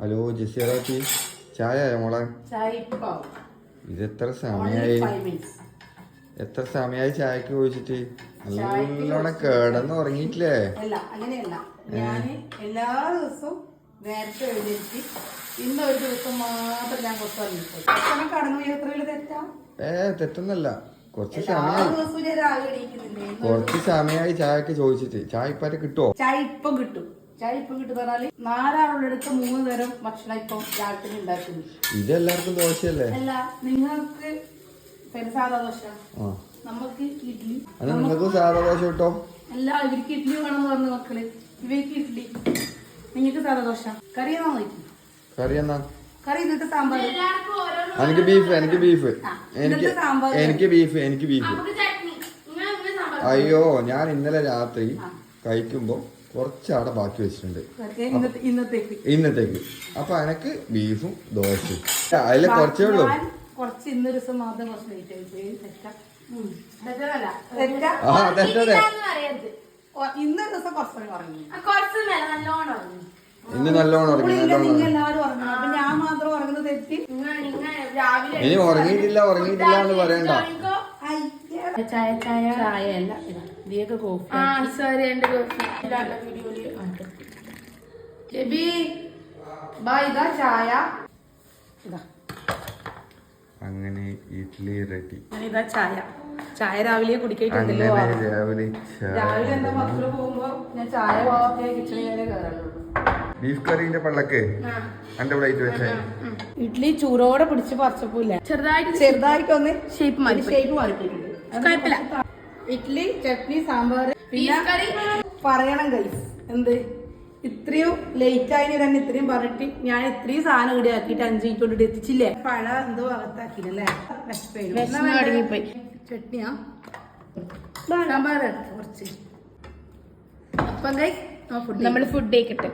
Hello ജെസ്സിയാച്ചി, ചായ മോളെ? ഇതെത്ര സമയായി ചായക്ക് ചോദിച്ചിട്ട്? നല്ലോണം കിടന്ന് ഉറങ്ങിയിട്ടില്ലേ? അല്ല, അങ്ങനെയല്ല. ഞാന് എല്ലാ ദിവസവും നേരത്തെ എഴുന്നേറ്റ് ഇന്നൊരു ദിവസം മാത്രം ഞാൻ കടന്നു. തെറ്റാ? തെറ്റൊന്നല്ല. കുറച്ച് സമയായി ചായക്ക് ചോദിച്ചിട്ട്. ചായ ഇപ്പം കിട്ടുമോ? ചായ ഇപ്പം കിട്ടും. പറഞ്ഞാല് 4 ആളുള്ളടുത്ത് 3 തരം ഭക്ഷണം ഇപ്പം രാത്രി ഉണ്ടാക്കുന്നു. ഇതെല്ലാവർക്കും ദോശയല്ലേ? അല്ല, നിങ്ങൾക്ക് സാധാ ദോശ, നമുക്ക് ഇഡ്ഡലി. നിങ്ങൾക്ക് സാധാ ദോശ കിട്ടോ? അല്ല, ഇവർക്ക് ഇഡ്ഡലി വേണമെന്ന് പറഞ്ഞു മക്കള്. ഇവർക്ക് ഇഡ്ഡലി, നിങ്ങൾക്ക് സാധാ ദോശ. കറി എന്നാ നോക്കി? കറി എന്നാ? കറി എന്നിട്ട് സാമ്പാർ. എനിക്ക് ബീഫ്. എനിക്ക് ബീഫ്. അയ്യോ, ഞാൻ ഇന്നലെ രാത്രി കഴിക്കുമ്പോ കുറച്ചവിടെ ബാക്കി വെച്ചിട്ടുണ്ട് ഇന്നത്തേക്ക്. അപ്പൊ എനക്ക് ബീഫും ദോശയും അതിലെ കുറച്ചേ ഉള്ളൂ. കുറച്ച് ഇന്നൊരു ദിവസം മാത്രം കുറച്ച് ഇന്നൊരു ദിവസം കുറച്ച് ഉറങ്ങി. ഇന്ന് നല്ലോണം ഉറങ്ങി. എല്ലാവരും ഉറങ്ങണം. അപ്പൊ ഞാൻ മാത്രം ഉറങ്ങുന്നത് തെറ്റി. ഇനി ഉറങ്ങിയിട്ടില്ല എന്ന് പറയണ്ട. ചായ അല്ല, ഇതിയൊക്കെ കോഫി. സോറി, എന്റെ കോഫി ഇതാ ചായ. അങ്ങനെ ഇഡ്ഡലി റെഡി. ഇതാ ചായ രാവിലെ കുടിക്കണ്ടല്ലോ. രാവിലെ എന്താ മക്കള് പോകുമ്പോ ഞാൻ ചായ കിച്ചണിൽ കയറുള്ളൂ. ബീഫ് കറിന്റെ പള്ളക്ക് എന്റെ പ്ലേറ്റ് വെച്ചേ. ഇഡ്ഡലി ചൂടോടെ പിടിച്ച് പറിച്ചപ്പോലെ ചെറുതായിട്ടൊന്ന് ഷേപ്പ് മാറിപ്പോയിട്ടുണ്ട്. ഇഡ്ഡലി, ചട്നി, സാമ്പാർ, പിന്നെ പറയണം ഗൈസ്, എന്ത് ഇത്രയും ലേറ്റ് ആയി തന്നെ ഇത്രയും പറഞ്ഞിട്ട് ഞാൻ ഇത്രയും സാധനം ഇവിടെ ആക്കിയിട്ട് 5 മിനിറ്റ് കൊണ്ട് എത്തിച്ചില്ലേ? പഴ എന്തോ അകത്താക്കിയില്ലേ? പോയി. ചട്നിയാ, സാമ്പാർ കുറച്ച്. അപ്പം നമ്മൾ ഫുഡ് കഴിക്കട്ടെ.